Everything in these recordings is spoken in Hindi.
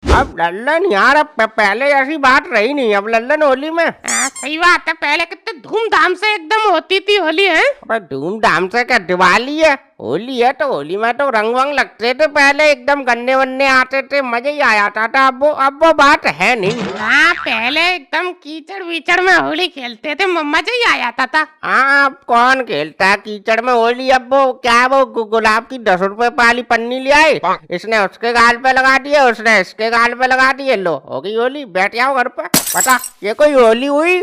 अब लल्लन यार, अब पहले ऐसी बात रही नहीं अब लल्लन होली में। सही बात है, पहले कितने धूमधाम से एकदम होती थी होली है। अबे धूमधाम से क्या, दिवाली है, होली है तो होली में तो रंग वंग लगते थे पहले, एकदम गन्ने वन्ने आते थे, मजा ही आ जाता था। अब वो बात है नहीं। हाँ पहले एकदम कीचड़ वीचड़ में होली खेलते थे, मजा ही आ जाता था। हाँ अब कौन खेलता है कीचड़ में होली। अब वो क्या, वो गुलाब की 10 रुपए वाली पन्नी ले आए, इसने उसके गाल पे लगा दिए, उसने इसके गाल पे लगा दिए, लो हो गई होली, बैठ जाओ घर पे। बता ये कोई होली हुई?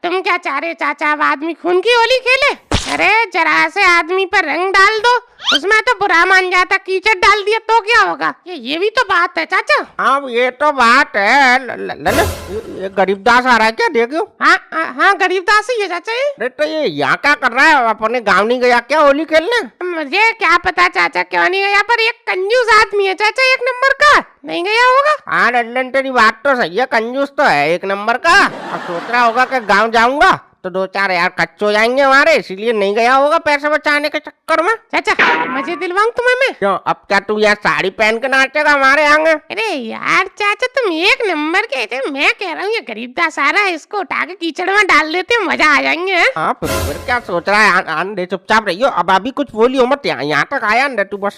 तुम क्या चाह रहे चाचा, अब आदमी खून की होली खेले? अरे जरा से आदमी पर रंग डाल दो, उसमें तो बुरा मान जाता, कीचड़ डाल दिया तो क्या होगा? ये भी तो बात है चाचा। हाँ ये तो बात है। ये गरीबदास आ रहा है क्या, देखो। हाँ गरीबदास ही है चाचा ये। अरे तो ये यहाँ क्या कर रहा है, अपने गाँव नहीं गया क्या होली खेलने? मुझे क्या पता चाचा क्यों नहीं गया, पर एक कंजूस आदमी है चाचा, एक नंबर का, नहीं गया होगा। हाँ लल्लन तेरी बात तो सही है, कंजूस तो है एक नंबर का। अब सोच रहा होगा कि गाँव जाऊंगा तो 2-4 यार कच्चे हो जाएंगे हमारे, इसीलिए नहीं गया होगा पैसे बचाने के चक्कर में। चाचा मुझे दिलवाऊं तुम्हें मैं? क्यों, अब क्या तू यार साड़ी पहन के नाचेगा हमारे आगे? अरे यार चाचा तुम एक नंबर के थे, मैं कह रहा हूँ ये गरीबदास आ रहा है, इसको उठा के कीचड़ में डाल देते, मजा आ जाएंगे। हाँ फिर क्या सोच रहा है, आंधे चुपचाप रहियो, अब अभी कुछ बोलियो मत, यहाँ तक आया अंदर तू बस।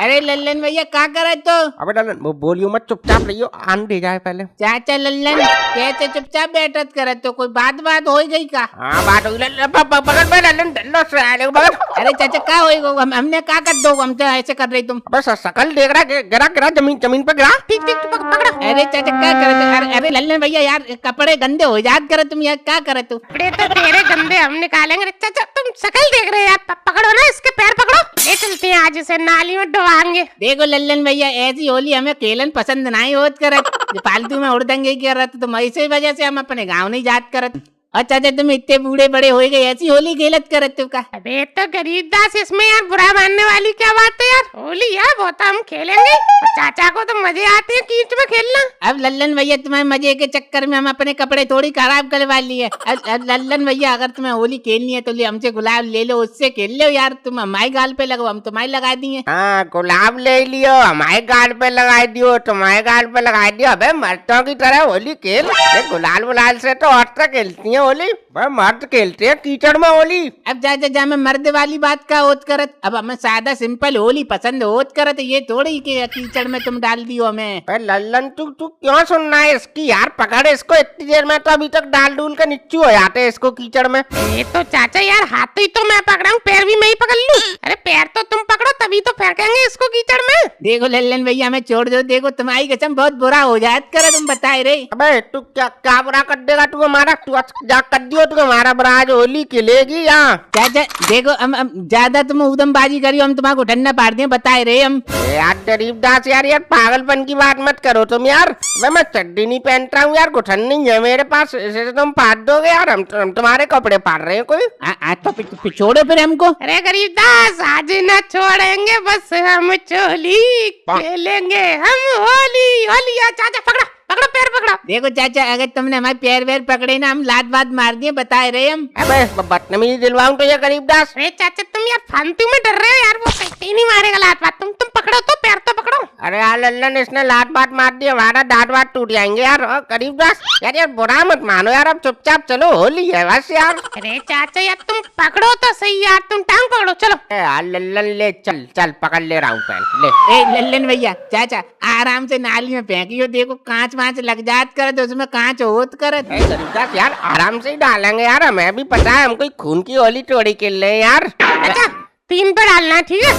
अरे लल्लन भैया क्या करे तो? अबे लल्लन वो बोलियो मत, चुपचाप रहियो, आन दे जाए पहले। चाचा लल्लन कैसे चुपचाप बैठत करे तो, कोई बात हो गई का? हाँ बात हो गई, पकड़ में लल्लन डल्लो से पकड़। अरे चाचा क्या होएगा, हमने क्या कर दो, हम तो ऐसे कर रही तुम। अबे शकल देख रहा, गिरा गिरा जमीन पे गिरा। ठीक ठीक पकड़ो। अरे चाचा क्या करे? अरे लल्लन भैया यार कपड़े गंदे हो जात करे तुम, यार क्या करे तू? कपड़े तो तेरे गंदे हम निकालेंगे। चाचा तुम शकल देख रहे हो यार, पकड़ो ना इसके पैर पकड़ो, ले चलते हैं आज इसे नाली में डुबाएंगे। देखो लल्लन भैया ऐसी होली हमें खेलन पसंद नहीं होत करत, फालतू में उड़दंगे कर रहा तुम, ऐसे वजह से हम अपने गाँव नहीं जात करत। अच्छा तुम इतने बूढ़े बड़े हो गए ऐसी होली खेलत करत तू का? अबे तो गरीबदास इसमें यार बुरा मानने वाली क्या बात है यार, होली है वो तो हम खेलेंगे, और चाचा को तो मजे आते हैं कीच में खेलना। अब लल्लन भैया तुम्हारे मजे के चक्कर में हम अपने कपड़े थोड़ी खराब करवा लिए। अब लल्लन भैया अगर तुम्हें होली खेलनी है तो हमसे गुलाब ले लो, उससे खेल लो यार, तुम हमारे गाल पे लगो, हम तुम्हारे लगा दिए। हाँ गुलाब ले लियो, हमारे गाल पे लगा दियो, तुम्हारे गाल पे लगा दियो। अबे मर्दों की तरह होली खेल, गुलाल बुलाल से तो औरतें खेलती है होली, भाई मर्द खेलते हैं कीचड़ में होली। अब जा मैं मर्द वाली बात का होत करत, अब हमें सादा सिंपल होली पसंद होत करत, ये थोड़ी कि कीचड़ में तुम डाल दियो हमें। लल्लन तू क्यों सुनना है इसकी यार, पकड़ इसको, इतनी देर में तो अभी तक डाल डूल के नीचू हो जाते इसको कीचड़ में। ये तो चाचा यार हाथ ही तो मैं पकड़ा हूँ, पैर भी मैं ही पकड़ लूं। अरे पैर तो तुम पकड़ो तभी तो फेंकेंगे इसको कीचड़ में। देखो लल्लन भैया हमें छोड़ दो, देखो तुम्हारी कसम बहुत बुरा हो जात करे, तुम बताए रे। अबे तू क्या बुरा कर देगा तू हमारा, तू जा कर दियो तू हमारा बुरा, आज होली खेलेगी यहाँ। चाचा देखो हम ज्यादा तुम उदमबाजी करियो, हम तुम्हारे ठंडा पार दिए, बताए रे हम। यार गरीबदास यार पागलपन की बात मत करो तुम यार, मैं चड्डी नहीं पहनता हूँ यार, घुटन नहीं है मेरे पास, इसे तुम फाड़ दोगे यार, हम तुम्हारे कपड़े फाड़ रहे हैं कोई? तो छोड़ो फिर हमको। अरे गरीबदास आज न छोड़ेंगे, बस हम चोली खेलेंगे, हम होली होली। चाचा पकड़ो पकड़ो पैर पकड़ो। देखो चाचा अगर तुमने हमारे पैर वैर पकड़े ना, हम लात बात मार दिए, बताए रहे हम। अबे बदतमीजी दिलवाऊं तो ये गरीबदास। अरे चाचा तुम यार फालतू में डर रहे हो यार, वो कहीं नहीं मारेगा लात बात, तुम पकड़ो तो पैर तो पकड़ो। अरे यार लल्लन इसने लात बात मार दी, हमारा दांत वात टूट जाएंगे यार। गरीबदास यार बुरा मत मानो यार, अब चुपचाप चलो, होली है बस यार। अरे चाचा यार तुम पकड़ो तो सही यार, तुम टांग पकड़ो चलो। यार लल्लन ले चल पकड़ ले रहा हूँ पैन ले। लल्लन भैया चाचा आराम से नाली में फेंकियो, देखो कांच वाँच लग जात करे तो उसमें कांच होत करे। गरीबदास यार आराम से ही डालेंगे यार, हमें भी पता है हम कोई खून की होली थोड़ी खेल रहे हैं यार। अच्छा 3 पे डालना ठीक है,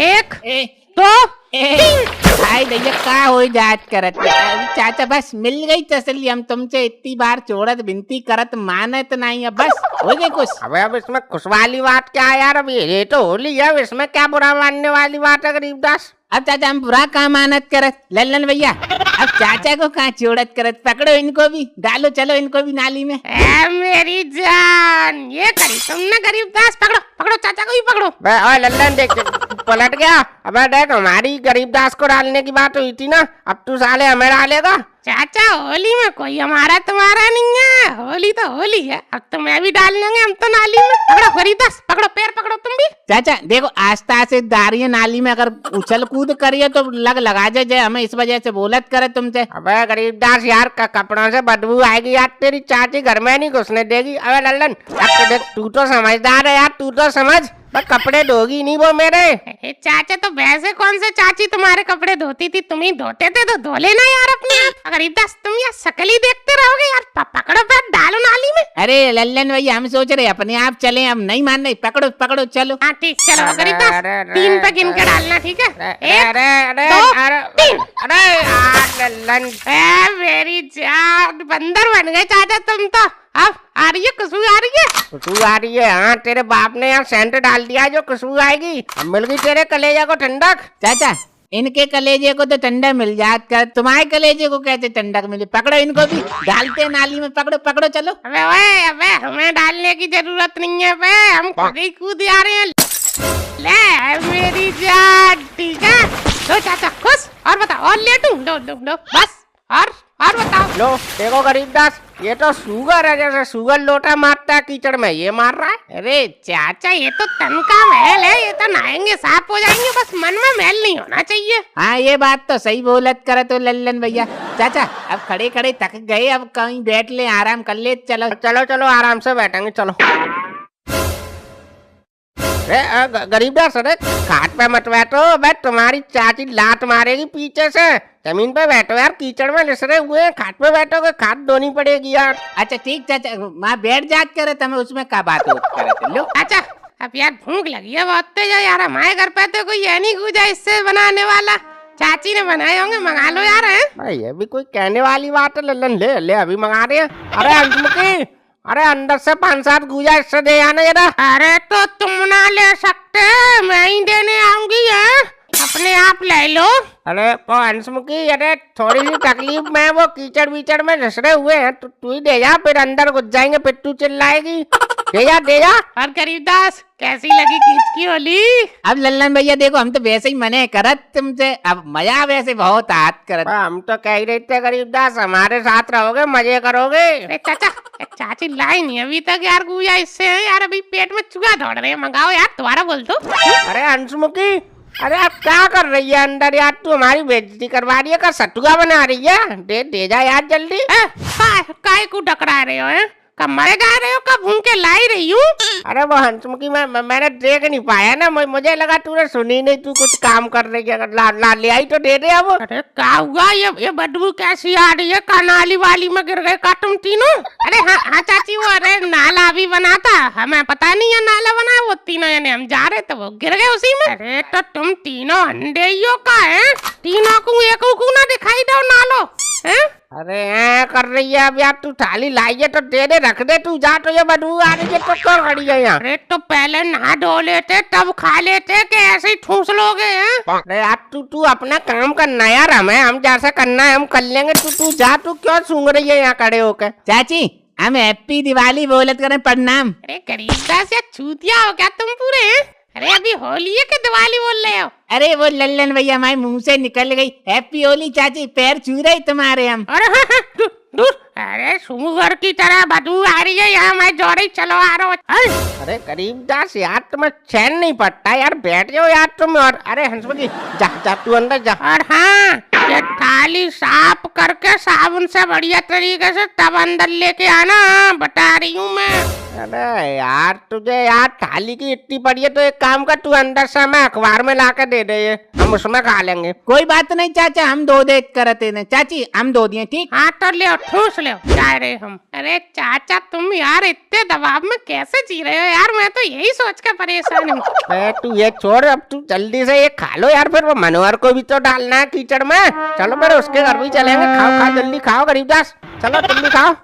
1 2 भाई भैया का हो जात करत चाचा, बस मिल गई तसल्ली, हम तुमसे इतनी बार चोड़त विनती करत मानत नहीं, अब बस हो गई कुछ। अब इसमें खुश वाली बात क्या है यार, अब ये तो होली है, इसमें क्या बुरा मानने वाली बात है गरीबदास? अब चाचा हम बुरा काम मानत करत लल्लन भैया, अब चाचा को कहाँ चोड़त करत, पकड़ो इनको भी डालो, चलो इनको भी नाली में। मेरी जान ये करी तुमने गरीबदास, पकड़ो पकड़ो चाचा को भी पकड़ो। लल्लन देख पलट गया। अबे देख, हमारी गरीबदास को डालने की बात हुई थी ना, अब तू साले हमें डालेगा। चाचा होली में कोई हमारा तुम्हारा नहीं है, होली तो होली है। अब तो मैं भी डाल लेंगे हम तो नाली में। पकड़ो गरीबदास, पकड़ो, पैर पकड़ो तुम भी। चाचा देखो, आस्था से दारिये नाली में अगर उछल कूद करिए तो लगा जाए, हमें इस वजह से बोलत करे तुमसे। अबे गरीबदास यार, कपड़ों से बदबू आएगी यार, तेरी चाची घर में नहीं घुसने देगी। अबे लल्लन, देख तू तो समझदार है यार, तू तो समझ, बस कपड़े धोगी नहीं वो मेरे। अरे चाचा, तो वैसे कौन से चाची तुम्हारे कपड़े धोती थी, तुम ही धोते थे, तो धो लेना यार अपने आप। गरीबदास तुम यार शकल ही देखते रहोगे यार, पकड़ो पैर, डालो नाली में। अरे लल्लन भैया, हम सोच रहे अपने आप चले, हम नहीं मान रहे। पकड़ो पकड़ो चलो। हाँ ठीक, चलो गरीबदास, 3 पे गिन के डालना, ठीक है? अरे अरे दो, अरे 3। अरे यार लल्लन, मेरी जान, बंदर बन गए चाचा तुम तो। अब आ रही है खुशबू, आ रही है। खुशबू आ रही है? हाँ, तेरे बाप ने यहाँ सेंट डाल दिया जो खुशबू आएगी। अब मिल गई तेरे कलेजा को ठंडक। चाचा इनके कलेजे को तो ठंडा मिल जात कर, तुम्हारे कलेजे को कैसे ठंडक मिली? पकड़ो इनको भी, डालते नाली में। पकड़ो पकड़ो चलो। अबे ओए, अबे हमें डालने की जरूरत नहीं है बे, हम खुद ही कूद आ रहे हैं। ले मेरी जान, ठीक है? लो चाचा खुश, और बताओ, और ले दूं? दो बस, और बताओ। लो देखो गरीबदास, ये तो सुगर है, जैसे सुगर लोटा मारता है कीचड़ में, ये मार रहा है। अरे चाचा, ये तो तन का महल है, ये तो नहाएंगे साफ हो जाएंगे, बस मन में महल नहीं होना चाहिए। हाँ ये बात तो सही बोलत करे तो लल्लन भैया। चाचा अब खड़े खड़े थक गए, अब कहीं बैठ ले, आराम कर ले। चलो चलो चलो, आराम से बैठेंगे, चलो। गरीबदास, अरे खाट पे मत बैठो, बैठ, तुम्हारी चाची लात मारेगी पीछे से। जमीन पे बैठो यार, कीचड़ में लिसरे हुए हैं, खाट पे बैठोगे, खाट धोनी पड़ेगी यार। अच्छा ठीक चाचा, माँ बैठ जात करे तो उसमें क्या बात करे। लो अच्छा, अब यार भूख लगी है बहुत तेज यार, हमारे घर पे तो कोई है नहीं गुजा इससे बनाने वाला, चाची ने बनाए होंगे, मंगा लो यार। है भाई ये भी कोई कहने वाली बात है लल्लन, ले ले अभी मंगा रहे हैं। अरे अंशमुखी, अरे अंदर से 5-7 गुजा इससे दे आना जरा। अरे तो तुम ना ले सकते, मैं ही देने आऊंगी, है अपने आप ले लो। अरे वो अंशमुखी, अरे थोड़ी सी तकलीफ में, वो कीचड़ बीचड़ में घसरे हुए हैं, तू ही दे जा, फिर अंदर घुस जाएंगे, फिर तू चिल्लाएगी। दे जा। और गरीबदास, कैसी लगी कीच की होली? अब लल्लन भैया देखो, हम तो वैसे ही मने करत तुमसे, अब मजा वैसे बहुत आत करत। हम तो कह ही रहे थे गरीबदास, हमारे साथ रहोगे, मजे करोगे। अरे चाचा, चाची लाई नहीं अभी तक यार गुजा इससे है यार, अभी पेट में चूहा दौड़ रहे हैं, मंगाओ यार, दोबारा बोल दो। अरे अंशमुखी, अरे आप क्या कर रही है अंदर यार, तू हमारी बेइज्जती करवा रही है, का सतुआ बना रही है? दे जा यार जल्दी। काय को डकरा रहे हो? है कब मरे गा रहे हो, कब भूखे लाई रही हूँ? अरे वो हंसमुखी, मैंने देख नहीं पाया ना, मुझे लगा तूने सुनी नहीं, तू कुछ काम कर रही है, अगर ले आई तो दे दे अब। अरे क्या हुआ, ये बदबू कैसी आ रही है? कनाली वाली में गिर गए का तुम तीनों? अरे हाँ चाची, वो अरे नाला भी बना था, हमें पता नहीं है नाला बना, वो तीनों यानी हम जा रहे थे, वो गिर गए उसी में। अरे तो तुम तीनों अंधेरियों का है, तीनों को एक को ना दिखाई दो नालो है? अरे कर रही है अब यार, तू थाली लाई है तो दे दे, रख दे, तू जा, तो ये बदबू आ रही है तो क्यों खड़ी है यहाँ? अरे तो पहले नहा धो लेते तब खा लेते, कि ऐसे ही ठूस लोगे? हैं? अरे यार तू अपना काम करना यार, हम जैसा करना है हम कर लेंगे, तू जा, तू क्यों सूंघ रही है यहाँ खड़े होकर? चाची हम हैप्पी दिवाली बोलत करें, प्रणाम। अरे गरीबदास या चूतिया हो क्या तुम पूरे? हैं? अरे अभी होली है कि दिवाली बोल रहे हो? अरे वो लल्लन भैया हमारे मुंह से निकल गई, हैप्पी होली चाची, पैर छू रहे तुम्हारे हम। अरे दूर, अरे सुगर की तरह बदबू आ रही है यहाँ, मैं जोड़ी चलो आ रहा हूँ। अरे गरीबदास यार, तुम्हें चैन नहीं पड़ता यार, बैठ जाओ यार तुम। और अरे हंसमुखी, जा तू अंदर जा। और हाँ, ये थाली साफ करके साबुन से बढ़िया तरीके से तब अंदर लेके आना, बता रही हूँ मैं। अरे यार तुझे यार थाली की इतनी पड़ी है, तो एक काम कर, तू अंदर से हमें अखबार में ला के दे दे, हम उसमें खा लेंगे। कोई बात नहीं चाचा, हम दो दे करते न चाची, हम दो दिए ठीक। हाँ तो ले ठूस ले जा रहे हम। अरे चाचा तुम यार इतने दबाव में कैसे जी रहे हो यार, मैं तो यही सोच के परेशान हूँ। तू ये छोड़, अब तू जल्दी से ये खा लो यार, फिर वो मनोहर को भी तो डालना है कीचड़ में। चलो फिर उसके घर भी चलेंगे, खाओ जल्दी खाओ गरीबदास, चलो तुम भी खाओ।